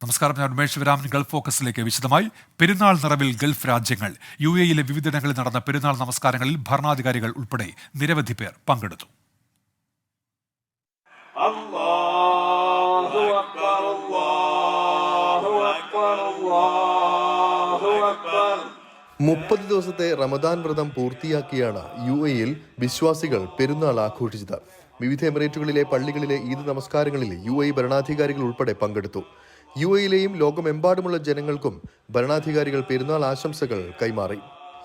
നമസ്കാരം, ഞാൻ ഉമേഷ് ശിവരാമൻ. ഗൾഫ് ഫോക്കസിലേക്ക് വിശദമായി. പെരുന്നാൾ നിറവിൽ ഗൾഫ് രാജ്യങ്ങൾ. UAE-യിലെ വിവിധയിടങ്ങളിൽ നടന്ന പെരുന്നാൾ നമസ്കാരങ്ങളിൽ ഭരണാധികാരികൾ ഉൾപ്പെടെ നിരവധി പേർ പങ്കെടുത്തു. 30 ദിവസത്തെ റമദാൻ വ്രതം പൂർത്തിയാക്കിയാണ് UAE-യിൽ വിശ്വാസികൾ പെരുന്നാൾ ആഘോഷിച്ചത്. വിവിധ എമിറേറ്റുകളിലെ പള്ളികളിലെ ഈദ് നമസ്കാരങ്ങളിൽ UAE ഭരണാധികാരികൾ ഉൾപ്പെടെ പങ്കെടുത്തു. UAE-യിലെയും ലോകമെമ്പാടുമുള്ള ജനങ്ങൾക്കും ഭരണാധികാരികൾ പെരുന്നാൾ ആശംസകൾ കൈമാറി.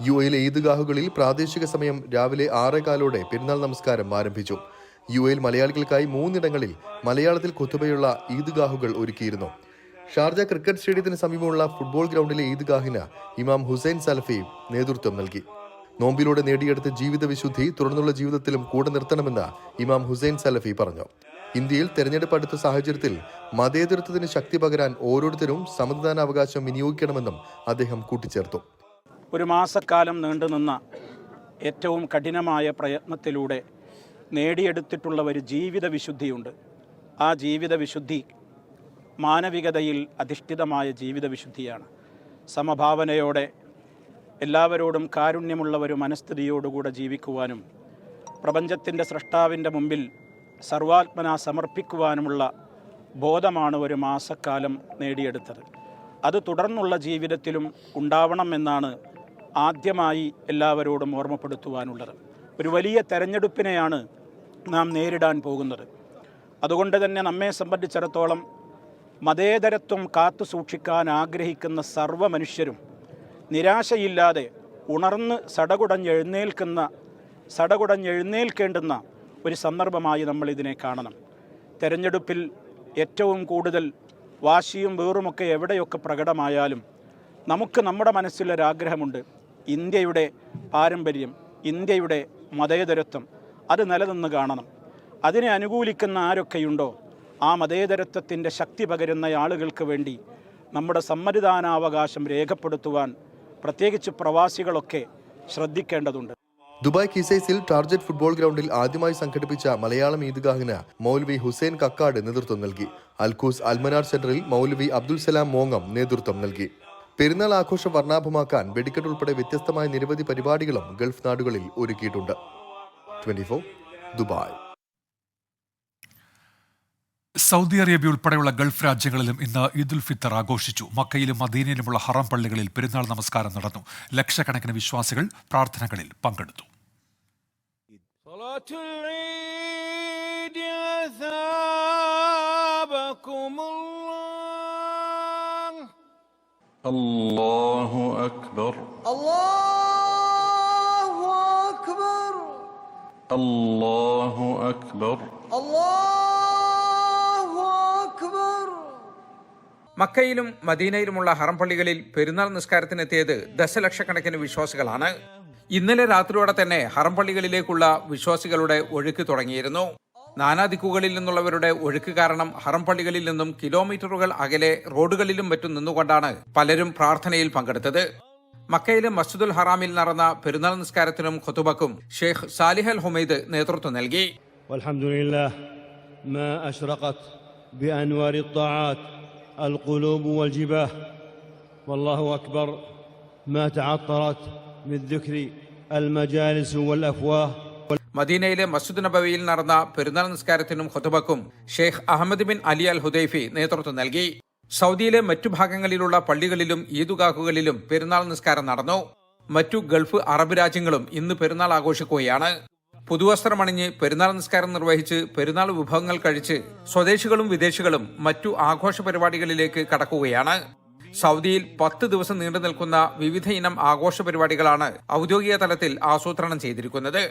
UAE-യിലെ ഈദ്ഗാഹുകളിൽ പ്രാദേശിക സമയം രാവിലെ 6:15 പെരുന്നാൾ നമസ്കാരം ആരംഭിച്ചു. UAE-യിൽ മലയാളികൾക്കായി 3 ഇടങ്ങളിൽ മലയാളത്തിൽ ഖുതുബയുള്ള ഈദ്ഗാഹുകൾ ഒരുക്കിയിരുന്നു. ഷാർജ ക്രിക്കറ്റ് സ്റ്റേഡിയത്തിന് സമീപമുള്ള ഫുട്ബോൾ ഗ്രൗണ്ടിലെ ഈദ്ഗാഹിന് ഇമാം ഹുസൈൻ സലഫി നേതൃത്വം നൽകി. നോമ്പിലൂടെ നേടിയെടുത്ത ജീവിത വിശുദ്ധി തുടർന്നുള്ള ജീവിതത്തിലും കൂടെ നിർത്തണമെന്ന് ഇമാം ഹുസൈൻ സലഫി പറഞ്ഞു. ഇന്ത്യയിൽ തെരഞ്ഞെടുപ്പ് അടുത്ത സാഹചര്യത്തിൽ മതേതരത്വത്തിന് ശക്തി പകരാൻ ഓരോരുത്തരും സമ്മതിദാനാവകാശം വിനിയോഗിക്കണമെന്നും അദ്ദേഹം കൂട്ടിച്ചേർത്തു. ഒരു മാസക്കാലം നീണ്ടുനിന്ന ഏറ്റവും കഠിനമായ പ്രയത്നത്തിലൂടെ നേടിയെടുത്തിട്ടുള്ള ഒരു ജീവിത വിശുദ്ധിയുണ്ട്. ആ ജീവിത വിശുദ്ധി മാനവികതയിൽ അധിഷ്ഠിതമായ ജീവിത വിശുദ്ധിയാണ്. സമഭാവനയോടെ എല്ലാവരോടും കാരുണ്യമുള്ള ഒരു മനസ്ഥിതിയോടുകൂടെ ജീവിക്കുവാനും പ്രപഞ്ചത്തിൻ്റെ സൃഷ്ടാവിൻ്റെ മുമ്പിൽ സർവാത്മന സമർപ്പിക്കുവാനുമുള്ള ബോധമാണ് ഒരു മാസക്കാലം നേടിയെടുത്തത്. അത് തുടർന്നുള്ള ജീവിതത്തിലും ഉണ്ടാവണമെന്നാണ് ആദ്യമായി എല്ലാവരോടും ഓർമ്മപ്പെടുത്തുവാനുള്ളത്. ഒരു വലിയ തെരഞ്ഞെടുപ്പിനെയാണ് നാം നേരിടാൻ പോകുന്നത്. അതുകൊണ്ട് തന്നെ നമ്മെ സംബന്ധിച്ചിടത്തോളം മതേതരത്വം കാത്തു സൂക്ഷിക്കാൻ ആഗ്രഹിക്കുന്ന സർവ്വ മനുഷ്യരും നിരാശയില്ലാതെ ഉണർന്ന് സടകുടഞ്ഞെഴുന്നേൽക്കേണ്ടുന്ന ഒരു സന്ദർഭമായി നമ്മൾ ഇതിനെ കാണണം. തെരഞ്ഞെടുപ്പിൽ ഏറ്റവും കൂടുതൽ വാശിയും വേറുമൊക്കെ എവിടെയൊക്കെ പ്രകടമായാലും നമുക്ക് നമ്മുടെ മനസ്സിലൊരാഗ്രഹമുണ്ട്. ഇന്ത്യയുടെ പാരമ്പര്യം, ഇന്ത്യയുടെ മതേതരത്വം അത് നിലനിന്ന് കാണണം. അതിനെ അനുകൂലിക്കുന്ന ആരൊക്കെയുണ്ടോ ആ മതേതരത്വത്തിൻ്റെ ശക്തി പകരുന്ന ആളുകൾക്ക് വേണ്ടി നമ്മുടെ സമ്മതിദാനാവകാശം രേഖപ്പെടുത്തുവാൻ പ്രത്യേകിച്ച് പ്രവാസികളൊക്കെ ശ്രദ്ധിക്കേണ്ടതുണ്ട്. ദുബായ് കിസൈസിൽ ടാർജറ്റ് ഫുട്ബോൾ ഗ്രൗണ്ടിൽ ആദ്യമായി സംഘടിപ്പിച്ച മലയാളം ഈദ്ഗാഹിന് മൗലവി ഹുസൈൻ കക്കാട് നേതൃത്വം നൽകി. അൽഖൂസ് അൽമനാർ സെന്ററിൽ മൗലവി അബ്ദുൽ സലാം മോങ്ങം നേതൃത്വം നൽകി. പെരുന്നാൾ ആഘോഷം വർണ്ണാഭമാക്കാൻ വെടിക്കെട്ട് ഉൾപ്പെടെ വ്യത്യസ്തമായ നിരവധി പരിപാടികളും ഗൾഫ് നാടുകളിൽ ഒരുക്കിയിട്ടുണ്ട്. 24 ദുബായ്. സൗദി അറേബ്യ ഉൾപ്പെടെയുള്ള ഗൾഫ് രാജ്യങ്ങളിലും ഇന്ന് ഈദുൽ ഫിത്തർ ആഘോഷിച്ചു. മക്കയിലും മദീനയിലുമുള്ള ഹറം പള്ളികളിൽ പെരുന്നാൾ നമസ്കാരം നടന്നു. ലക്ഷക്കണക്കിന് വിശ്വാസികൾ പ്രാർത്ഥനകളിൽ പങ്കെടുത്തു. അല്ലാഹു അക്ബർ, അല്ലാഹു അക്ബർ, അല്ലാഹു അക്ബർ. മക്കയിലും മദീനയിലുമുള്ള ഹറം പള്ളികളിൽ പെരുന്നാൾ നിസ്കാരത്തിനെത്തിയത് ദശലക്ഷക്കണക്കിന് വിശ്വാസികളാണ്. ഇന്നലെ രാത്രിയോടെ തന്നെ ഹറം പള്ളികളിലേക്കുള്ള വിശ്വാസികളുടെ ഒഴുക്ക് തുടങ്ങിയിരുന്നു. നാനാദിക്കുകളിൽ നിന്നുള്ളവരുടെ ഒഴുക്ക് കാരണം ഹറം പള്ളികളിൽ നിന്നും കിലോമീറ്ററുകൾ അകലെ റോഡുകളിലും മറ്റും നിന്നുകൊണ്ടാണ് പലരും പ്രാർത്ഥനയിൽ പങ്കെടുത്തത്. മക്കയിലെ മസ്ജിദുൽ ഹറാമിൽ നടന്ന പെരുന്നാൾ നിസ്കാരത്തിനും ഖുതുബക്കും ഷെയ്ഖ് സാലിഹ് അൽ ഹുമൈദ് നേതൃത്വം നൽകി. അൽഹംദുലില്ലാഹ് മാ അശ്റഖത് ബിഅൻവാരി الطاعات القلوب والجباه والله أكبر ما تعطرت بالذكر المجالس والأفواه. മദീനയിലെ മസ്ജിദ് നബവിയിൽ നടന്ന പെരുന്നാൾ നിസ്കാരത്തിനും ഖുതുബക്കും Sheikh Ahmed bin Ali al Hudaifi നേതൃത്വം നൽകി. സൗദിയിലെ മറ്റു ഭാഗങ്ങളിലുള്ള പള്ളികളിലും ഈദ്ഗാഹുകളിലും പെരുന്നാൾ നിസ്കാരം നടന്നു. മറ്റു ഗൾഫ് അറബ് രാജ്യങ്ങളും ഇന്ന് പെരുന്നാൾ ആഘോഷിക്കുകയാണ്. പുതുവസ്ത്രമണിഞ്ഞ് പെരുന്നാൾ നിസ്കാരം നിർവഹിച്ച് പെരുന്നാൾ വിഭവങ്ങൾ കഴിച്ച് സ്വദേശികളും വിദേശികളും മറ്റു ആഘോഷ പരിപാടികളിലേക്ക് കടക്കുകയാണ്. സൗദിയിൽ 10 ദിവസം നീണ്ടു നിൽക്കുന്ന വിവിധ ഇനം ആഘോഷ പരിപാടികളാണ് ഔദ്യോഗിക തലത്തിൽ ആസൂത്രണം ചെയ്തിരിക്കുന്നത്.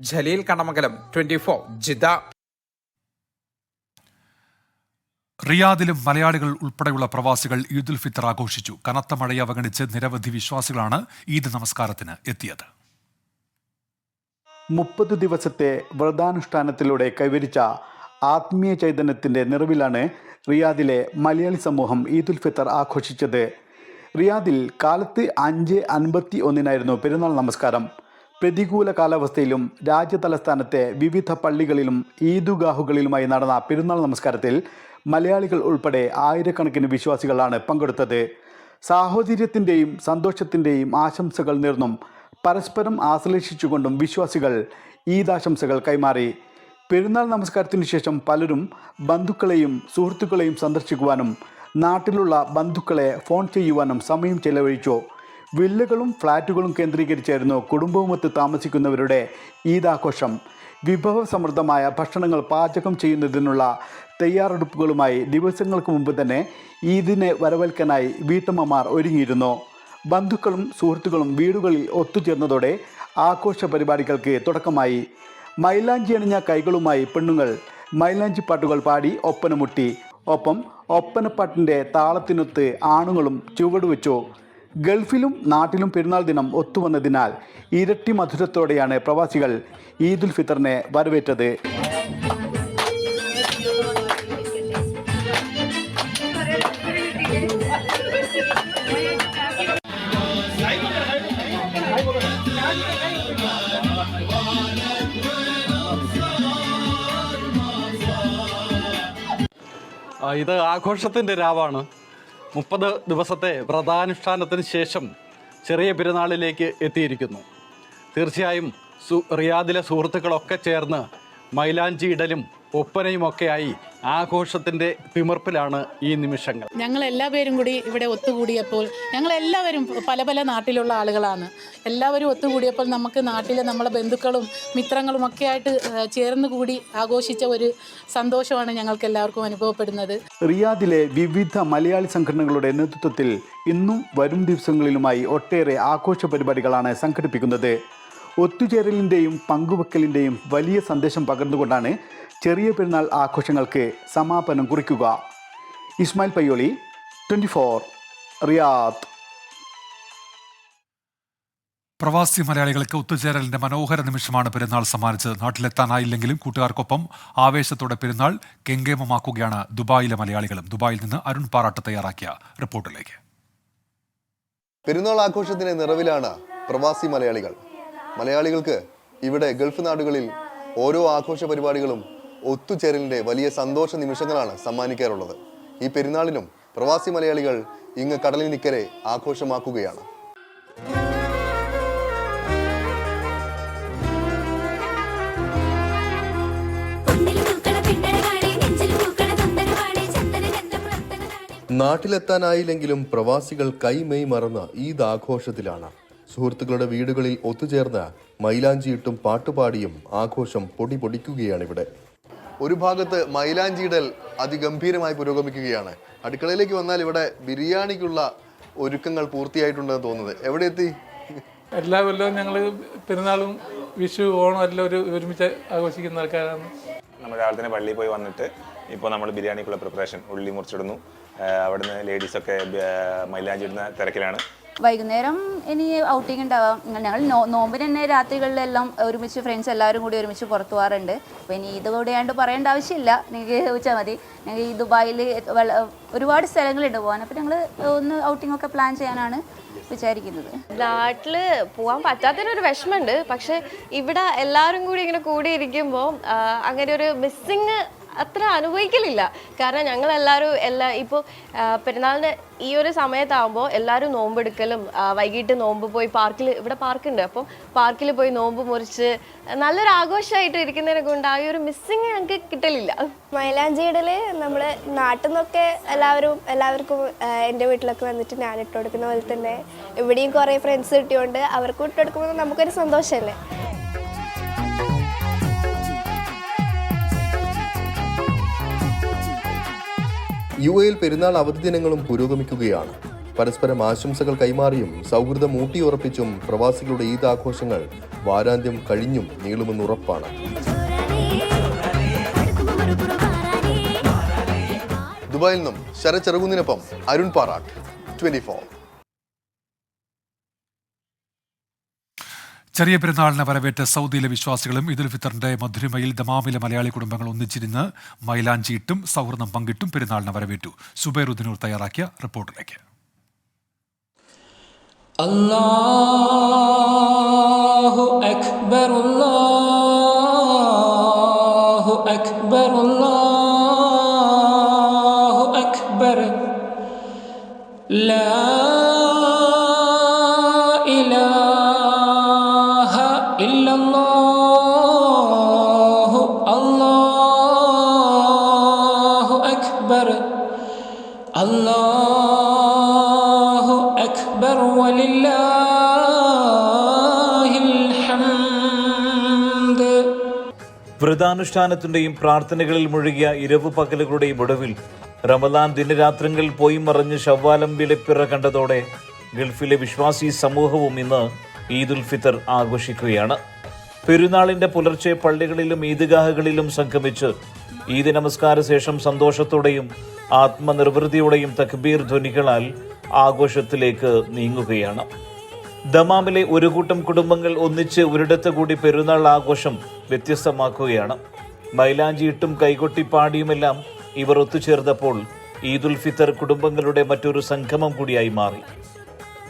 ജലീൽ കണ്ണമംഗലം, 24 ജിദ്ദ. റിയാദിലും മലയാളികൾ ഉൾപ്പെടെയുള്ള പ്രവാസികൾ ഈദുൽ ഫിത്തർ ആഘോഷിച്ചു. കനത്ത മഴയെ അവഗണിച്ച് നിരവധി വിശ്വാസികളാണ് ഈദ് നമസ്കാരത്തിന് എത്തിയത്. 30 ദിവസത്തെ വ്രതാനുഷ്ഠാനത്തിലൂടെ കൈവരിച്ച ആത്മീയ ചൈതന്യത്തിൻ്റെ നിറവിലാണ് റിയാദിലെ മലയാളി സമൂഹം ഈദുൽ ഫിത്തർ ആഘോഷിച്ചത്. റിയാദിൽ കാലത്ത് 5:51 പെരുന്നാൾ നമസ്കാരം. പ്രതികൂല കാലാവസ്ഥയിലും രാജ്യതലസ്ഥാനത്തെ വിവിധ പള്ളികളിലും ഈദ്ഗാഹുകളിലുമായി നടന്ന പെരുന്നാൾ നമസ്കാരത്തിൽ മലയാളികൾ ഉൾപ്പെടെ ആയിരക്കണക്കിന് വിശ്വാസികളാണ് പങ്കെടുത്തത്. സാഹോദര്യത്തിൻ്റെയും സന്തോഷത്തിൻ്റെയും ആശംസകൾ നേർന്നും പരസ്പരം ആശ്ലേഷിച്ചുകൊണ്ടും വിശ്വാസികൾ ഈദാശംസകൾ കൈമാറി. പെരുന്നാൾ നമസ്കാരത്തിനു ശേഷം പലരും ബന്ധുക്കളെയും സുഹൃത്തുക്കളെയും സന്ദർശിക്കുവാനും നാട്ടിലുള്ള ബന്ധുക്കളെ ഫോൺ ചെയ്യുവാനും സമയം ചെലവഴിച്ചു. വില്ലകളും ഫ്ലാറ്റുകളും കേന്ദ്രീകരിച്ചായിരുന്നു കുടുംബവുമൊത്ത് താമസിക്കുന്നവരുടെ ഈദാഘോഷം. വിഭവസമൃദ്ധമായ ഭക്ഷണങ്ങൾ പാചകം ചെയ്യുന്നതിനുള്ള തയ്യാറെടുപ്പുകളുമായി ദിവസങ്ങൾക്ക് മുമ്പ് തന്നെ ഈദിനെ വരവേൽക്കാനായി വീട്ടമ്മമാർ ഒരുങ്ങിയിരുന്നു. ബന്ധുക്കളും സുഹൃത്തുക്കളും വീടുകളിൽ ഒത്തുചേർന്നതോടെ ആഘോഷ പരിപാടികൾക്ക് തുടക്കമായി. മൈലാഞ്ചി അണിഞ്ഞ കൈകളുമായി പെണ്ണുങ്ങൾ മൈലാഞ്ചി പാട്ടുകൾ പാടി ഒപ്പനമുട്ടി. ഒപ്പം ഒപ്പനപ്പാട്ടിൻ്റെ താളത്തിനൊത്ത് ആണുങ്ങളും ചുവടുവെച്ചു. ഗൾഫിലും നാട്ടിലും പെരുന്നാൾ ദിനം ഒത്തുവന്നതിനാൽ ഇരട്ടി മധുരത്തോടെയാണ് പ്രവാസികൾ ഈദുൽ ഫിത്തറിനെ വരവേറ്റത്. ഇത് ആഘോഷത്തിൻ്റെ രാവാണ്. 30 ദിവസത്തെ വ്രതാനുഷ്ഠാനത്തിന് ശേഷം ചെറിയ പെരുന്നാളിലേക്ക് എത്തിയിരിക്കുന്നു. തീർച്ചയായും റിയാദിലെ സുഹൃത്തുക്കളൊക്കെ ചേർന്ന് മൈലാഞ്ചി ഇടലും ഒപ്പനയുമൊക്കെയായി ആഘോഷത്തിൻ്റെ തിമിർപ്പിലാണ് ഈ നിമിഷങ്ങൾ. ഞങ്ങളെല്ലാവരും കൂടി ഇവിടെ ഒത്തുകൂടിയപ്പോൾ ഞങ്ങളെല്ലാവരും പല പല നാട്ടിലുള്ള ആളുകളാണ്. എല്ലാവരും ഒത്തുകൂടിയപ്പോൾ നമുക്ക് നാട്ടിലെ നമ്മളെ ബന്ധുക്കളും മിത്രങ്ങളും ഒക്കെ ആയിട്ട് ചേർന്ന് കൂടി ആഘോഷിച്ച ഒരു സന്തോഷമാണ് ഞങ്ങൾക്ക് എല്ലാവർക്കും അനുഭവപ്പെടുന്നത്. റിയാദിലെ വിവിധ മലയാളി സംഘടനകളുടെ നേതൃത്വത്തിൽ ഇന്നും വരും ദിവസങ്ങളിലുമായി ഒട്ടേറെ ആഘോഷ പരിപാടികളാണ് സംഘടിപ്പിക്കുന്നത്. ഒത്തുചേരലിൻ്റെയും പങ്കുവെക്കലിൻ്റെയും വലിയ സന്ദേശം പകർന്നുകൊണ്ടാണ് ചെറിയ പെരുന്നാൾ ആഘോഷങ്ങൾക്ക് സമാപനം കുറിക്കുക. ഇസ്മായിൽ പയ്യോളി, 24 റിയാദ്. പ്രവാസി മലയാളികൾക്ക് ഒത്തുചേരലിന്റെ മനോഹര നിമിഷമാണ് പെരുന്നാൾ സമ്മാനിച്ചത്. നാട്ടിലെത്താനായില്ലെങ്കിലും കൂട്ടുകാർക്കൊപ്പം ആവേശത്തോടെ പെരുന്നാൾ കെങ്കേമമാക്കുകയാണ് ദുബായിലെ മലയാളികളും. ദുബായിൽ നിന്ന് അരുൺ പാറാട്ട് തയ്യാറാക്കിയ റിപ്പോർട്ടിലേക്ക്. പെരുന്നാൾ ആഘോഷത്തിന്റെ നിറവിലാണ് പ്രവാസി മലയാളികൾ. മലയാളികൾക്ക് ഇവിടെ ഗൾഫ് നാടുകളിൽ ഓരോ ആഘോഷ പരിപാടികളും ഒത്തുചേരലിന്റെ വലിയ സന്തോഷ നിമിഷങ്ങളാണ് സമ്മാനിക്കാറുള്ളത്. ഈ പെരുന്നാളിനും പ്രവാസി മലയാളികൾ ഇങ്ങ് കടലിനിക്കരെ ആഘോഷമാക്കുകയാണ്. നാട്ടിലെത്താനായില്ലെങ്കിലും പ്രവാസികൾ കൈമെയ് മറന്ന് ഈദ് ആഘോഷത്തിലാണ്. സുഹൃത്തുക്കളുടെ വീടുകളിൽ ഒത്തുചേർന്ന് മൈലാഞ്ചിയിട്ടും പാട്ടുപാടിയും ആഘോഷം പൊടിപൊടിക്കുകയാണിവിടെ. ഒരു ഭാഗത്ത് മൈലാഞ്ചിയിടൽ അതിഗംഭീരമായി പുരോഗമിക്കുകയാണ്. അടുക്കളയിലേക്ക് വന്നാൽ ഇവിടെ ബിരിയാണിക്കുള്ള ഒരുക്കങ്ങൾ പൂർത്തിയായിട്ടുണ്ടെന്ന് തോന്നുന്നത്. എവിടെ എത്തി? എല്ലാ കൊല്ലവും ഞങ്ങൾ പെരുന്നാളും വിഷു ഓണം എല്ലാം ഒരുമിച്ച് ആഘോഷിക്കുന്ന ആൾക്കാരാണ്. നമ്മൾ രാവിലെ തന്നെ പള്ളിയിൽ പോയി വന്നിട്ട് ഇപ്പോൾ നമ്മൾ ബിരിയാണിക്കുള്ള പ്രിപ്പറേഷൻ ഉള്ളി മുറിച്ചിടുന്നു. അവിടുന്ന് ലേഡീസൊക്കെ മൈലാഞ്ചി ഇടുന്ന തിരക്കിലാണ്. വൈകുന്നേരം ഇനി ഔട്ടിങ് ഉണ്ടാവാം. ഞങ്ങൾ നോമ്പിന് തന്നെ രാത്രികളിലെല്ലാം ഒരുമിച്ച് ഫ്രണ്ട്സ് എല്ലാവരും കൂടി ഒരുമിച്ച് പുറത്തു പോകാറുണ്ട്. അപ്പോൾ ഇനി ഇത് കൂടെയാണ്ട് പറയേണ്ട ആവശ്യമില്ല, നിങ്ങൾക്ക് ചോദിച്ചാൽ മതി. ഞങ്ങൾ ഈ ദുബായിൽ ഒരുപാട് സ്ഥലങ്ങളുണ്ട് പോകാൻ. അപ്പോൾ ഞങ്ങൾ ഒന്ന് ഔട്ടിംഗ് ഒക്കെ പ്ലാൻ ചെയ്യാനാണ് വിചാരിക്കുന്നത്. നാട്ടിൽ പോകാൻ പറ്റാത്തൊരു വിഷമമുണ്ട്. പക്ഷെ ഇവിടെ എല്ലാവരും കൂടി ഇങ്ങനെ കൂടിയിരിക്കുമ്പോൾ അങ്ങനെ ഒരു മിസ്സിങ് അത്ര അനുഭവിക്കലില്ല. കാരണം ഞങ്ങളെല്ലാവരും ഇപ്പോൾ പെരുന്നാളിൻ്റെ ഈ ഒരു സമയത്താകുമ്പോൾ എല്ലാവരും നോമ്പെടുക്കലും വൈകിട്ട് നോമ്പ് പോയി ഇവിടെ പാർക്കുണ്ട്, അപ്പം പാർക്കിൽ പോയി നോമ്പ് മുറിച്ച് നല്ലൊരു ആഘോഷമായിട്ട് ഇരിക്കുന്നതിനെ കൊണ്ട് ആ ഒരു മിസ്സിങ് ഞങ്ങൾക്ക് കിട്ടലില്ല. മൈലാഞ്ചിയിടൽ നമ്മൾ നാട്ടിൽ നിന്നൊക്കെ എല്ലാവർക്കും എൻ്റെ വീട്ടിലൊക്കെ വന്നിട്ട് ഞാൻ ഇട്ട് കൊടുക്കുന്ന പോലെ തന്നെ ഇവിടെയും കുറേ ഫ്രണ്ട്സ് കിട്ടിയോണ്ട് അവർക്ക് ഇട്ട് കൊടുക്കുമ്പോൾ നമുക്കൊരു സന്തോഷമല്ലേ. UAE പെരുന്നാൾ അവധി ദിനങ്ങളും പുരോഗമിക്കുകയാണ്. പരസ്പരം ആശംസകൾ കൈമാറിയും സൗഹൃദം ഊട്ടിയുറപ്പിച്ചും പ്രവാസികളുടെ ഈദ് ആഘോഷങ്ങൾ വാരാന്ത്യം കഴിഞ്ഞും നീളുമെന്നുറപ്പാണ്. ദുബായിൽ നിന്നും ശരത് ചെറുകുന്നിനൊപ്പം അരുൺ പാറാട്ട്, 24. ചെറിയ പെരുന്നാളിനെ വരവേറ്റ സൗദിയിലെ വിശ്വാസികളും ഈദുൽ ഫിത്തറിന്റെ മധുരിമയിൽ ദമാമിലെ മലയാളി കുടുംബങ്ങൾ ഒന്നിച്ചിരുന്ന് മൈലാഞ്ചിയിട്ടും സൗഹൃദം പങ്കിട്ടും പെരുന്നാളിനെ വരവേറ്റു. സുബൈറുദ്ദീനൂർ തയ്യാറാക്കിയ റിപ്പോർട്ടിലേക്ക്. അല്ലാഹു അക്ബർ അല്ലാഹു അക്ബർ അല്ലാഹു لا إله إلا الله الله أكبر الله أكبر ولله الحمد. വ്രതാനുഷ്ഠാനത്തിന്റെയും പ്രാർത്ഥനകളിൽ മുഴുകിയ ഇരവു പകലുകളുടെയും ഒടുവിൽ റമദാൻ ദിനരാത്രങ്ങൾ പോയി മറഞ്ഞ് ശവ്വാലംബിലെ പിറ കണ്ടതോടെ ഗൾഫിലെ വിശ്വാസി സമൂഹവും ഇന്ന് ഈദുൽ ഫിത്തർ ആഘോഷിക്കുകയാണ്. പെരുന്നാളിന്റെ പുലർച്ചെ പള്ളികളിലും ഈദ്ഗാഹുകളിലും സംഗമിച്ച് ഈദ് നമസ്കാര ശേഷം സന്തോഷത്തോടെയും ആത്മനിർവൃതിയോടെയും തക്ബീർ ധ്വനികളാൽ ആഘോഷത്തിലേക്ക് നീങ്ങുകയാണ്. ദമാമിലെ ഒരു കൂട്ടം കുടുംബങ്ങൾ ഒന്നിച്ച് ഒരിടത്ത് കൂടി പെരുന്നാൾ ആഘോഷം വ്യത്യസ്തമാക്കുകയാണ്. മൈലാഞ്ചിയിട്ടും കൈകൊട്ടിപ്പാടിയുമെല്ലാം ഇവർ ഒത്തുചേർന്നപ്പോൾ ഈദുൽ ഫിത്തർ കുടുംബങ്ങളുടെ മറ്റൊരു സംഗമം കൂടിയായി മാറി.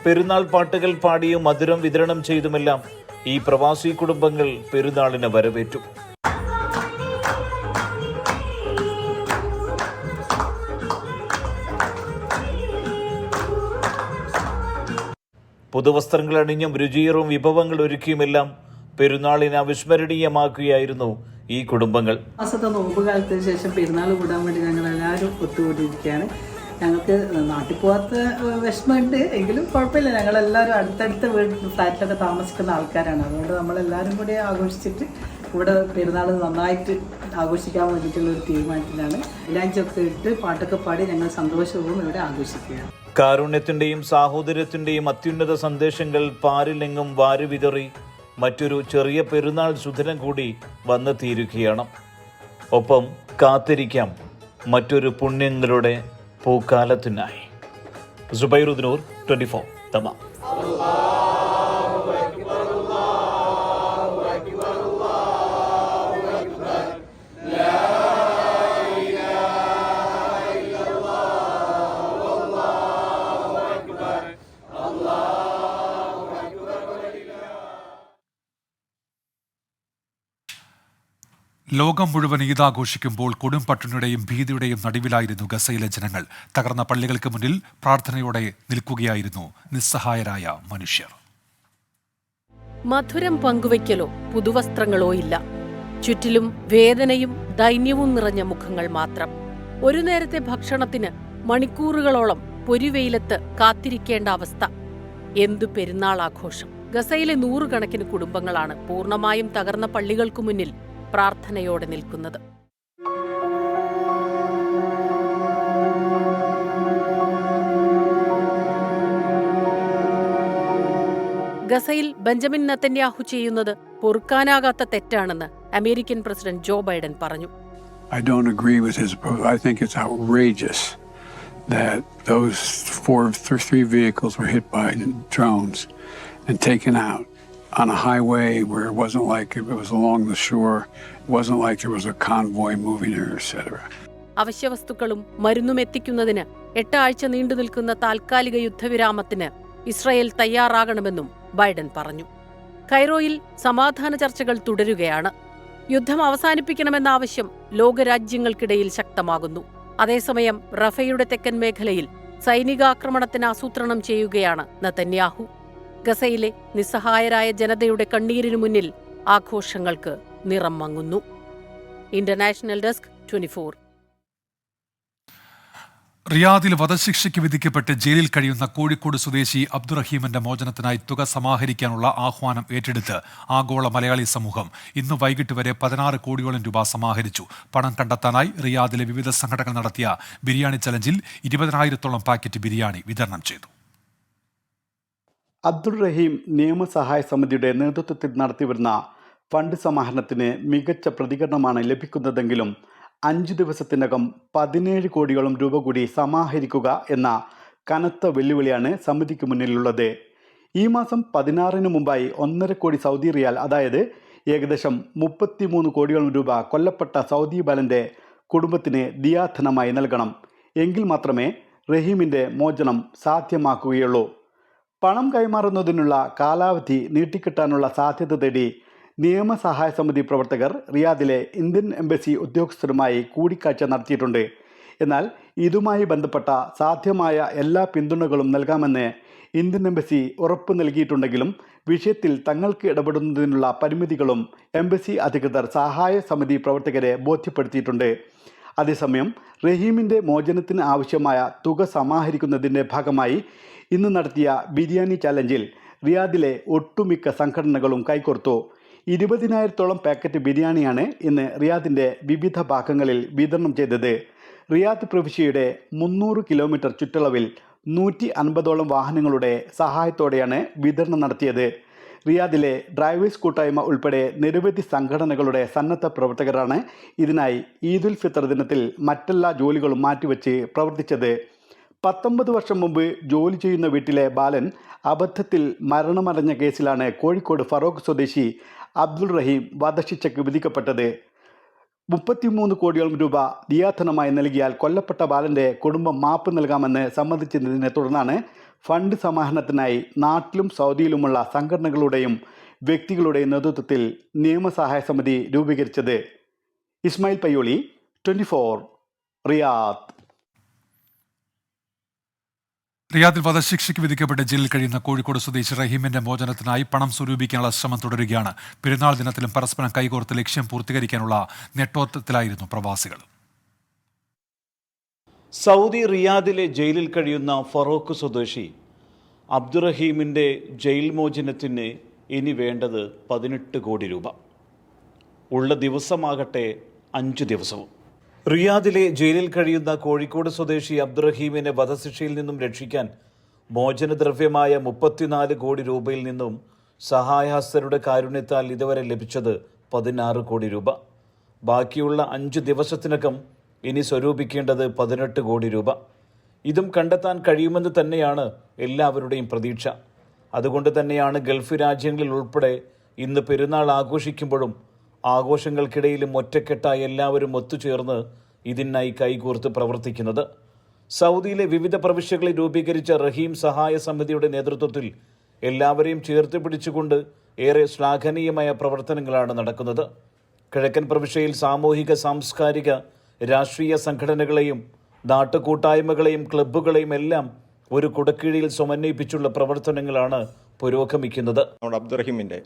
പെരുന്നാൾ പാട്ടുകൾ പാടിയും മധുരം വിതരണം ചെയ്തുമെല്ലാം ഈ പ്രവാസി കുടുംബങ്ങൾ പെരുന്നാളിനെ വരവേറ്റു. പുതുവസ്ത്രങ്ങൾ അണിഞ്ഞും രുചിയേറും വിഭവങ്ങൾ ഒരുക്കിയുമെല്ലാം പെരുന്നാളിനെ അവിസ്മരണീയമാക്കുകയായിരുന്നു ഈ കുടുംബങ്ങൾ. മാസത്തെ നോമ്പ് കാലത്തിന് ശേഷം പെരുന്നാൾ കൂടാൻ വേണ്ടി ഞങ്ങൾ എല്ലാവരും ഒത്തുകൂടിയിരിക്കുകയാണ്. ഞങ്ങൾക്ക് നാട്ടിൽ പോകാത്ത വിഷമമുണ്ട്, എങ്കിലും കുഴപ്പമില്ല. ഞങ്ങളെല്ലാവരും അടുത്തടുത്ത ഫ്ലാറ്റിലൊക്കെ താമസിക്കുന്ന ആൾക്കാരാണ്. അതുകൊണ്ട് നമ്മളെല്ലാവരും കൂടി ആഘോഷിച്ചിട്ട് ഇവിടെ പെരുന്നാൾ നന്നായിട്ട് ആഘോഷിക്കാൻ വേണ്ടിയിട്ടുള്ളൊരു തീരുമാനത്തിലാണ്. ഇലാഞ്ചൊക്കെ ഇട്ട് പാട്ടൊക്കെ പാടി ഞങ്ങൾ സന്തോഷവും ഇവിടെ ആഘോഷിക്കുകയാണ്. കാരുണ്യത്തിന്റെയും സാഹോദര്യത്തിന്റെയും അത്യുന്നത സന്ദേശങ്ങൾ പാരിലെങ്ങും വാരിവിതറി മറ്റൊരു ചെറിയ പെരുന്നാൾ സുദിനം കൂടി വന്നെത്തിയിരിക്കുകയാണ്. ഒപ്പം കാത്തിരിക്കാം മറ്റൊരു പുണ്യങ്ങളുടെ പൂക്കാലത്തിനായി. സുബൈറുദ്ദീനൂർ, 24 തമാം. ലോകം മുഴുവൻ ഈദ് ആഘോഷിക്കുമ്പോൾ കൊടും പട്ടിണിയുടെയും ഭീതിയുടെയും നടുവിലായിരുന്നു ഗസയിലെ ജനങ്ങൾ. തകർന്ന പള്ളികൾക്ക് മുന്നിൽ പ്രാർത്ഥനയോടെ നിൽക്കുകയായിരുന്നു നിസ്സഹായരായ മനുഷ്യർ. മധുരം പങ്കുവയ്ക്കലോ പുതുവസ്ത്രങ്ങളോ ഇല്ല. ചുറ്റിലും വേദനയും ദൈന്യവും നിറഞ്ഞ മുഖങ്ങൾ മാത്രം. ഒരു നേരത്തെ ഭക്ഷണത്തിന് മണിക്കൂറുകളോളം പൊരിവെയിലത്ത് കാത്തിരിക്കേണ്ട അവസ്ഥ. എന്തു പെരുന്നാൾ ആഘോഷം! ഗസയിലെ 100 കണക്കിന് കുടുംബങ്ങളാണ് പൂർണ്ണമായും തകർന്ന പള്ളികൾക്കു മുന്നിൽ പ്രാർത്ഥനയോടെ നിൽക്കുന്നത്. ഗസയിൽ ബെഞ്ചമിൻ നെതന്യാഹു ചെയ്യുന്നത് പൊറുക്കാനാകാത്ത തെറ്റാണെന്ന് അമേരിക്കൻ പ്രസിഡന്റ് ജോ ബൈഡൻ പറഞ്ഞു. I don't agree with his approach. I think it's outrageous that those three vehicles were hit by drones and taken out on a highway where it wasn't like it was along the shore. It wasn't like there was a convoy moving there, etc. അവശ്യവസ്തുക്കളും മരുന്നും എത്തിക്കുന്നതിന് 8 ആഴ്ച നീണ്ടു നിൽക്കുന്ന താൽക്കാലിക യുദ്ധവിരാമത്തിന് Israel തയ്യാറാകണമെന്നും Biden പറഞ്ഞു. കൈറോയിൽ സമാധാന ചർച്ചകൾ തുടരുകയാണ്. യുദ്ധം അവസാനിപ്പിക്കണമെന്ന ആവശ്യം ലോകരാജ്യങ്ങൾക്കിടയിൽ ശക്തമാകുന്നു. അതേസമയം റഫയുടെ തെക്കൻ മേഖലയിൽ സൈനികാക്രമണത്തിന് ആസൂത്രണം ചെയ്യുകയാണ് നെതന്യാഹു. ഗസയിലെ നിസ്സഹായരായ ജനതയുടെ കണ്ണീരിനു മുന്നിൽ ആഘോഷങ്ങൾക്ക് നിറം മങ്ങുന്നു. International desk, 24. റിയാദിൽ വധശിക്ഷയ്ക്ക് വിധിക്കപ്പെട്ട് ജയിലിൽ കഴിയുന്ന കോഴിക്കോട് സ്വദേശി അബ്ദുറഹീമിന്റെ മോചനത്തിനായി തുക സമാഹരിക്കാനുള്ള ആഹ്വാനം ഏറ്റെടുത്ത് ആഗോള മലയാളി സമൂഹം ഇന്ന് വൈകിട്ട് വരെ 16 കോടിയോളം രൂപ സമാഹരിച്ചു. പണം കണ്ടെത്താനായി റിയാദിലെ വിവിധ സംഘടനകൾ നടത്തിയ ബിരിയാണി ചലഞ്ചിൽ 20,000-ഓളം പാക്കറ്റ് ബിരിയാണി വിതരണം ചെയ്തു. അബ്ദുൾ റഹീം നിയമസഹായ സമിതിയുടെ നേതൃത്വത്തിൽ നടത്തിവരുന്ന ഫണ്ട് സമാഹരണത്തിന് മികച്ച പ്രതികരണമാണ് ലഭിക്കുന്നതെങ്കിലും 5 ദിവസത്തിനകം 17 കോടിയോളം രൂപ കൂടി സമാഹരിക്കുക എന്ന കനത്ത വെല്ലുവിളിയാണ് സമിതിക്ക് മുന്നിലുള്ളത്. ഈ മാസം 16-ന് മുമ്പായി 1.5 കോടി സൗദി റിയാൽ, അതായത് ഏകദേശം 33 കോടിയോളം രൂപ കൊല്ലപ്പെട്ട സൗദി ബാലൻ്റെ കുടുംബത്തിന് ദിയാധനമായി നൽകണം. എങ്കിൽ മാത്രമേ റഹീമിൻ്റെ മോചനം സാധ്യമാക്കുകയുള്ളൂ. പണം കൈമാറുന്നതിനുള്ള കാലാവധി നീട്ടിക്കിട്ടാനുള്ള സാധ്യത തേടി നിയമസഹായ സമിതി പ്രവർത്തകർ റിയാദിലെ ഇന്ത്യൻ എംബസി ഉദ്യോഗസ്ഥരുമായി കൂടിക്കാഴ്ച നടത്തിയിട്ടുണ്ട്. എന്നാൽ ഇതുമായി ബന്ധപ്പെട്ട സാധ്യമായ എല്ലാ പിന്തുണകളും നൽകാമെന്ന് ഇന്ത്യൻ എംബസി ഉറപ്പു നൽകിയിട്ടുണ്ടെങ്കിലും വിഷയത്തിൽ തങ്ങൾക്ക് ഇടപെടുന്നതിനുള്ള പരിമിതികളും എംബസി അധികൃതർ സഹായ സമിതി പ്രവർത്തകരെ ബോധ്യപ്പെടുത്തിയിട്ടുണ്ട്. അതേസമയം റഹീമിൻ്റെ മോചനത്തിന് ആവശ്യമായ തുക സമാഹരിക്കുന്നതിൻ്റെ ഭാഗമായി ഇന്ന് നടത്തിയ ബിരിയാണി ചാലഞ്ചിൽ റിയാദിലെ ഒട്ടുമിക്ക സംഘടനകളും കൈകോർത്തു. 20,000-ഓളം പാക്കറ്റ് ബിരിയാണിയാണ് ഇന്ന് റിയാദിൻ്റെ വിവിധ ഭാഗങ്ങളിൽ വിതരണം ചെയ്തത്. റിയാദ് പ്രവിശ്യയുടെ 300 കിലോമീറ്റർ ചുറ്റളവിൽ 150ഓളം വാഹനങ്ങളുടെ സഹായത്തോടെയാണ് വിതരണം നടത്തിയത്. റിയാദിലെ ഡ്രൈവേഴ്സ് കൂട്ടായ്മ ഉൾപ്പെടെ നിരവധി സംഘടനകളുടെ സന്നദ്ധ പ്രവർത്തകരാണ് ഇതിനായി ഈദുൽ ഫിത്തർ ദിനത്തിൽ മറ്റെല്ലാ ജോലികളും മാറ്റിവെച്ച് പ്രവർത്തിച്ചത്. 19 വർഷം മുമ്പ് ജോലി ചെയ്യുന്ന വീട്ടിലെ ബാലൻ അബദ്ധത്തിൽ മരണമടഞ്ഞ കേസിലാണ് കോഴിക്കോട് ഫറോക്ക് സ്വദേശി അബ്ദുൾ റഹീം വധശിക്ഷയ്ക്ക് വിധിക്കപ്പെട്ടത്. 33 കോടിയോളം രൂപ ദിയാധനമായി നൽകിയാൽ കൊല്ലപ്പെട്ട ബാലൻ്റെ കുടുംബം മാപ്പ് നൽകാമെന്ന് സമ്മതിച്ചതിനെ തുടർന്നാണ് ഫണ്ട് സമാഹരണത്തിനായി നാട്ടിലും സൗദിയിലുമുള്ള സംഘടനകളുടെയും വ്യക്തികളുടെയും നേതൃത്വത്തിൽ നിയമസഹായ സമിതി രൂപീകരിച്ചത്. ഇസ്മായിൽ പയ്യോളി, 24 റിയാദ്. റിയാദിൽ വധശിക്ഷയ്ക്ക് വിധിക്കപ്പെട്ട് ജയിലിൽ കഴിയുന്ന കോഴിക്കോട് സ്വദേശി റഹീമിന്റെ മോചനത്തിനായി പണം സ്വരൂപിക്കാനുള്ള ശ്രമം തുടരുകയാണ്. പെരുന്നാൾ ദിനത്തിലും പരസ്പരം കൈകോർത്ത് ലക്ഷ്യം പൂർത്തീകരിക്കാനുള്ള നെട്ടോട്ടത്തിലായിരുന്നു പ്രവാസികൾ. സൗദി റിയാദിലെ ജയിലിൽ കഴിയുന്ന ഫറോക്ക് സ്വദേശി അബ്ദുറഹീമിൻ്റെ ജയിൽ മോചനത്തിന് ഇനി വേണ്ടത് 18 കോടി രൂപ. ഉള്ള ദിവസമാകട്ടെ 5 ദിവസവും. റിയാദിലെ ജയിലിൽ കഴിയുന്ന കോഴിക്കോട് സ്വദേശി അബ്ദുറഹീമിനെ വധശിക്ഷയിൽ നിന്നും രക്ഷിക്കാൻ മോചനദ്രവ്യമായ 34 കോടി രൂപയിൽ നിന്നും സഹായഹസ്തരുടെ കാരുണ്യത്താൽ ഇതുവരെ ലഭിച്ചത് 16 കോടി രൂപ. ബാക്കിയുള്ള 5 ദിവസത്തിനകം ഇനി സ്വരൂപിക്കേണ്ടത് 18 കോടി രൂപ. ഇതും കണ്ടെത്താൻ കഴിയുമെന്ന് തന്നെയാണ് എല്ലാവരുടെയും പ്രതീക്ഷ. അതുകൊണ്ട് തന്നെയാണ് ഗൾഫ് രാജ്യങ്ങളിൽ ഉൾപ്പെടെ ഇന്ന് പെരുന്നാൾ ആഘോഷിക്കുമ്പോഴും ആഘോഷങ്ങൾക്കിടയിലും ഒറ്റക്കെട്ടായി എല്ലാവരും ഒത്തുചേർന്ന് ഇതിനായി കൈകോർത്ത് പ്രവർത്തിക്കുന്നത്. സൗദിയിലെ വിവിധ പ്രവിശ്യകളിൽ രൂപീകരിച്ച റഹീം സഹായ സമിതിയുടെ നേതൃത്വത്തിൽ എല്ലാവരെയും ചേർത്ത് പിടിച്ചുകൊണ്ട് ഏറെ ശ്ലാഘനീയമായ പ്രവർത്തനങ്ങളാണ് നടക്കുന്നത്. കിഴക്കൻ പ്രവിശ്യയിൽ സാമൂഹിക, സാംസ്കാരിക, രാഷ്ട്രീയ സംഘടനകളെയും നാട്ടുകൂട്ടായ്മകളെയും ക്ലബ്ബുകളെയും എല്ലാം ഒരു കുടക്കീഴിൽ സമന്വയിപ്പിച്ചുള്ള പ്രവർത്തനങ്ങളാണ് പുരോഗമിക്കുന്നത്. അബ്ദുറഹീമിൻ്റെ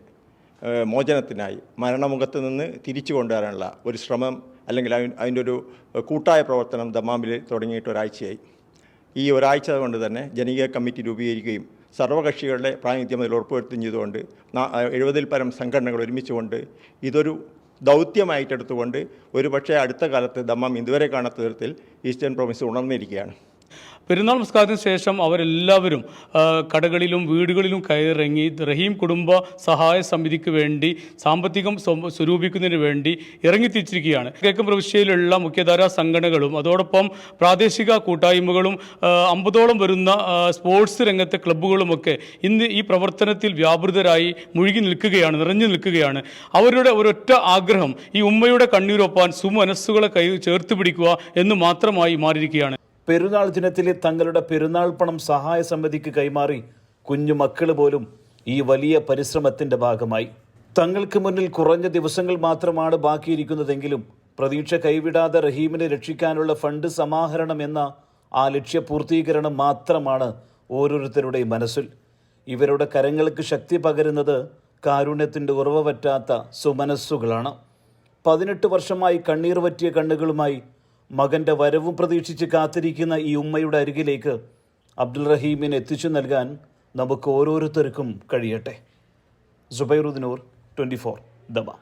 മോചനത്തിനായി മരണമുഖത്ത് നിന്ന് തിരിച്ചു കൊണ്ടുവരാനുള്ള ഒരു ശ്രമം അല്ലെങ്കിൽ അതിൻ്റെ ഒരു കൂട്ടായ പ്രവർത്തനം ദമാമിൽ തുടങ്ങിയിട്ട് ഒരാഴ്ചയായി. ഈ ഒരാഴ്ച കൊണ്ട് തന്നെ ജനകീയ കമ്മിറ്റി രൂപീകരിക്കുകയും സർവകക്ഷികളുടെ പ്രാതിനിധ്യം അതിൽ ഉറപ്പുവരുത്തുകയും ചെയ്തുകൊണ്ട് 70-ൽ പരം സംഘടനകൾ ഒരുമിച്ചുകൊണ്ട് ഇതൊരു ദൗത്യമായിട്ടെടുത്തുകൊണ്ട് ഒരുപക്ഷെ അടുത്ത കാലത്ത് ദമാം ഇതുവരെ കാണാത്ത തരത്തിൽ ഈസ്റ്റേൺ പ്രൊവിൻസ് ഉണർന്നിരിക്കുകയാണ്. പെരുന്നാൾ നമസ്കാരത്തിന് ശേഷം അവരെല്ലാവരും കടകളിലും വീടുകളിലും കയറിറങ്ങി റഹീം കുടുംബ സഹായ സമിതിക്ക് വേണ്ടി സാമ്പത്തികം സ്വരൂപിക്കുന്നതിന് വേണ്ടി ഇറങ്ങിത്തിരിച്ചിരിക്കുകയാണ്. കിഴക്കൻ പ്രവിശ്യയിലുള്ള മുഖ്യധാരാ സംഘടനകളും അതോടൊപ്പം പ്രാദേശിക കൂട്ടായ്മകളും 50ഓളം വരുന്ന സ്പോർട്സ് രംഗത്തെ ക്ലബ്ബുകളുമൊക്കെ ഇന്ന് ഈ പ്രവർത്തനത്തിൽ വ്യാപൃതരായി മുഴുകി നിൽക്കുകയാണ്, നിറഞ്ഞു നിൽക്കുകയാണ്. അവരുടെ ഒരൊറ്റ ആഗ്രഹം ഈ ഉമ്മയുടെ കണ്ണീരൊപ്പാൻ സുമനസ്സുകളെ ചേർത്ത് പിടിക്കുക എന്ന് മാത്രമായി മാറിയിരിക്കുകയാണ്. പെരുന്നാൾ ദിനത്തിലെ തങ്ങളുടെ പെരുന്നാൾ പണം സഹായ സമിതിക്ക് കൈമാറി കുഞ്ഞു മക്കൾ പോലും ഈ വലിയ പരിശ്രമത്തിൻ്റെ ഭാഗമായി. തങ്ങൾക്ക് മുന്നിൽ കുറഞ്ഞ ദിവസങ്ങൾ മാത്രമാണ് ബാക്കിയിരിക്കുന്നതെങ്കിലും പ്രതീക്ഷ കൈവിടാതെ റഹീമിനെ രക്ഷിക്കാനുള്ള ഫണ്ട് സമാഹരണം എന്ന ആ ലക്ഷ്യപൂർത്തീകരണം മാത്രമാണ് ഓരോരുത്തരുടെയും മനസ്സിൽ. ഇവരുടെ കരങ്ങൾക്ക് ശക്തി പകരുന്നത് കാരുണ്യത്തിൻ്റെ ഉറവ പറ്റാത്ത സുമനസ്സുകളാണ്. 18 വർഷമായി കണ്ണീർ വറ്റിയ കണ്ണുകളുമായി മകൻ്റെ വരവും പ്രതീക്ഷിച്ച് കാത്തിരിക്കുന്ന ഈ ഉമ്മയുടെ അരികിലേക്ക് അബ്ദുൾ റഹീമിനെ എത്തിച്ചു നൽകാൻ നമുക്ക് ഓരോരുത്തർക്കും കഴിയട്ടെ. സുബൈറുദ്ദീനൂർ, 24 ദമാം.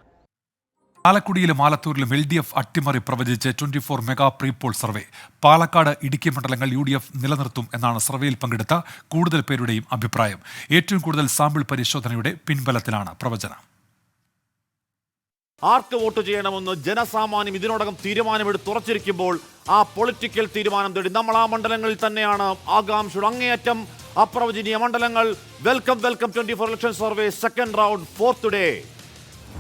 ചാലക്കുടിയിലും ആലത്തൂരിലും LDF അട്ടിമറി പ്രവചിച്ച് 24 mega pre-poll survey. Palakkad, Idukki മണ്ഡലങ്ങൾ UDF നിലനിർത്തും എന്നാണ് സർവേയിൽ പങ്കെടുത്ത കൂടുതൽ പേരുടെയും അഭിപ്രായം. ഏറ്റവും കൂടുതൽ സാമ്പിൾ പരിശോധനയുടെ പിൻബലത്തിലാണ് പ്രവചനം. ആർക്ക് വോട്ട് ചെയ്യണമെന്ന് ജനസാമാന്യം ഇതിനോടകം തീരുമാനമെടുത്തുറച്ചിരിക്കുമ്പോൾ ആ പൊളിറ്റിക്കൽ തീരുമാനം തേടി നമ്മൾ ആ മണ്ഡലങ്ങളിൽ തന്നെയാണ്. ആകാംക്ഷയുടെ അങ്ങേയറ്റം അപ്രവചനീയ മണ്ഡലങ്ങൾ. Welcome 24 election survey second round, fourth day.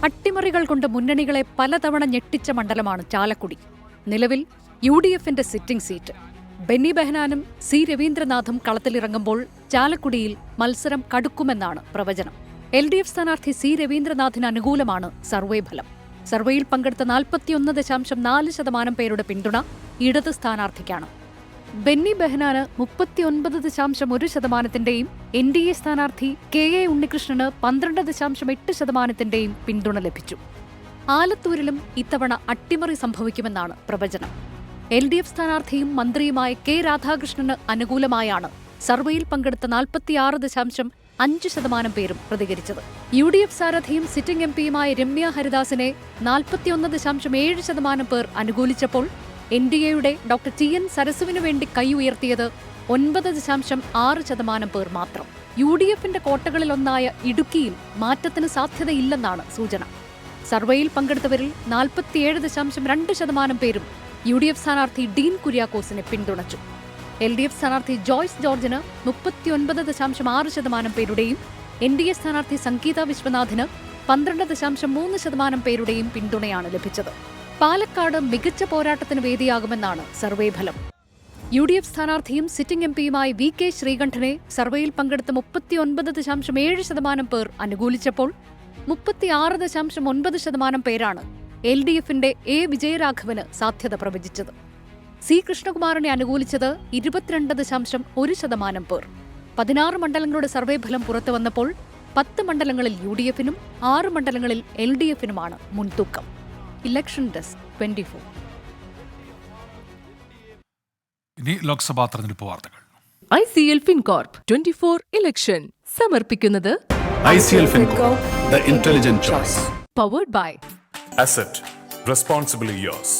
അട്ടിമറികൾ കൊണ്ട് മുന്നണികളെ പലതവണ ഞെട്ടിച്ച മണ്ഡലമാണ് ചാലക്കുടി. നിലവിൽ UDFന്റെ സിറ്റിംഗ് സീറ്റ്. ബെന്നി ബെഹനാനും C രവീന്ദ്രനാഥും കളത്തിലിറങ്ങുമ്പോൾ ചാലക്കുടിയിൽ മത്സരം കടുക്കുമെന്നാണ് പ്രവചനം. LDF സ്ഥാനാർത്ഥി C രവീന്ദ്രനാഥിന് അനുകൂലമാണ് സർവേ ഫലം. സർവേയിൽ പങ്കെടുത്ത 41.4% പേരുടെ പിന്തുണ ഇടത് സ്ഥാനാർത്ഥിക്കാണ്. ബെന്നി ബെഹനാന് 39.1%, NDA സ്ഥാനാർത്ഥി KA ഉണ്ണികൃഷ്ണന് 12.8%-ന്റെയും പിന്തുണ ലഭിച്ചു. ആലത്തൂരിലും ഇത്തവണ അട്ടിമറി സംഭവിക്കുമെന്നാണ് പ്രവചനം. LDF സ്ഥാനാർത്ഥിയും മന്ത്രിയുമായ K രാധാകൃഷ്ണന് അനുകൂലമായാണ് സർവേയിൽ പങ്കെടുത്ത 46.5% പേരും പ്രതികരിച്ചത്. UDF സാരഥിയും സിറ്റിംഗ് MP-യുമായ രമ്യ ഹരിദാസിനെ 41.7% പേർ അനുകൂലിച്ചപ്പോൾ NDAയുടെ ഡോക്ടർ TN സരസുവിനു വേണ്ടി കൈ ഉയർത്തിയത് 9.6% പേർ മാത്രം. UDFന്റെ കോട്ടകളിലൊന്നായ ഇടുക്കിയിൽ മാറ്റത്തിന് സാധ്യതയില്ലെന്നാണ് സൂചന. സർവേയിൽ പങ്കെടുത്തവരിൽ 47.2% പേരും UDF സ്ഥാനാർത്ഥി ഡീൻ കുര്യാക്കോസിനെ പിന്തുണച്ചു. LDF സ്ഥാനാർത്ഥി ജോയ്സ് ജോർജിന് 39.6% പേരുടെയും NDA സ്ഥാനാർത്ഥി സംഗീത വിശ്വനാഥിന് 12.3% പേരുടെയും പിന്തുണയാണ് ലഭിച്ചത്. പാലക്കാട് മികച്ച പോരാട്ടത്തിന് വേദിയാകുമെന്നാണ് സർവേ ഫലം. UDF സ്ഥാനാർത്ഥിയും സിറ്റിംഗ് MP-യുമായ VK ശ്രീകണ്ഠനെ സർവേയിൽ പങ്കെടുത്ത 39.7% പേർ അനുകൂലിച്ചപ്പോൾ 36.9% പേരാണ് LDFന്റെ A വിജയരാഘവന് സാധ്യത പ്രവചിച്ചത്. C കൃഷ്ണകുമാറിനെ അനുകൂലിച്ചത് 22.1% പേർ. 16 മണ്ഡലങ്ങളുടെ സർവേ ഫലം പുറത്തുവന്നപ്പോൾ 10 മണ്ഡലങ്ങളിൽ UDFനും 6 മണ്ഡലങ്ങളിൽ LDFനുമാണ് മുൻതൂക്കം. Election desk 24. ഇനി ലോക്സഭാ തെരഞ്ഞെടുപ്പ് വാർത്തകൾ. ICL FinCorp 24 ഇലക്ഷൻ സമർപ്പിക്കുന്നത് ICL FinCorp, the intelligent choice. Powered by Asset, responsibly yours.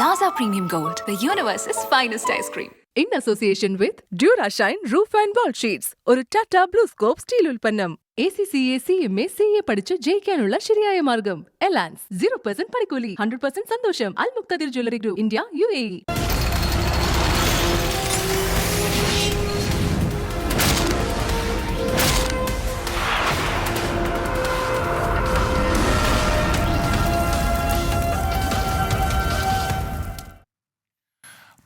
Laza Premium Gold, the universe's finest ice cream. In association with DuraShine Roof and Wall Sheets, ഒരു Tata blue scope steel ഉൽപ്പന്നം. ACCA CMA CA പഠിച്ച് ജയിക്കാനുള്ള ശരിയായ മാർഗം. എലാൻസ് 0% പണിക്കൂലി, 100% സന്തോഷം. Al Mukthadir jewellery group, India, UAE.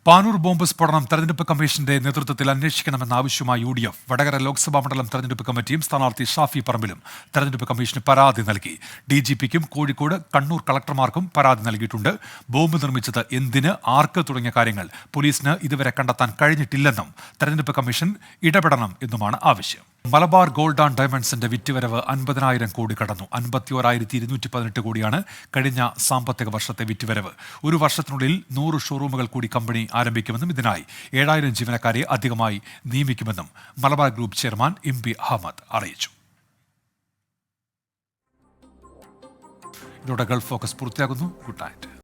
Panoor bomb സ്ഫോടനം തെരഞ്ഞെടുപ്പ് കമ്മീഷന്റെ നേതൃത്വത്തിൽ അന്വേഷിക്കണമെന്ന ആവശ്യമായി UDF വടകര ലോക്സഭാ മണ്ഡലം തെരഞ്ഞെടുപ്പ് കമ്മിറ്റിയും സ്ഥാനാർത്ഥി ഷാഫി പറമ്പിലും തെരഞ്ഞെടുപ്പ് കമ്മീഷന് പരാതി നൽകി. DGPക്കും കോഴിക്കോട്, കണ്ണൂർ കളക്ടർമാർക്കും പരാതി നൽകിയിട്ടുണ്ട്. ബോംബ് നിർമ്മിച്ചത് എന്തിന്, ആർക്ക് തുടങ്ങിയ കാര്യങ്ങൾ പോലീസിന് ഇതുവരെ കണ്ടെത്താൻ കഴിഞ്ഞിട്ടില്ലെന്നും തെരഞ്ഞെടുപ്പ് കമ്മീഷൻ ഇടപെടണം എന്നുമാണ് ആവശ്യം. മലബാർ ഗോൾഡ് ആൻഡ് ഡയമണ്ട്സിന്റെ വിറ്റുവരവ് 50,000 കോടി കടന്നു. 51,218 കോടിയാണ് കഴിഞ്ഞ സാമ്പത്തിക വർഷത്തെ വിറ്റുവരവ്. ഒരു വർഷത്തിനുള്ളിൽ 100 ഷോറൂമുകൾ കൂടി കമ്പനി ആരംഭിക്കുമെന്നും ഇതിനായി 7,000 ജീവനക്കാരെ അധികമായി നിയമിക്കുമെന്നും Malabar group chairman MP Ahmed അറിയിച്ചു. ഇതോടെ ഗൾഫ് ഫോക്കസ് പൂർത്തിയാകുന്നു. Good night.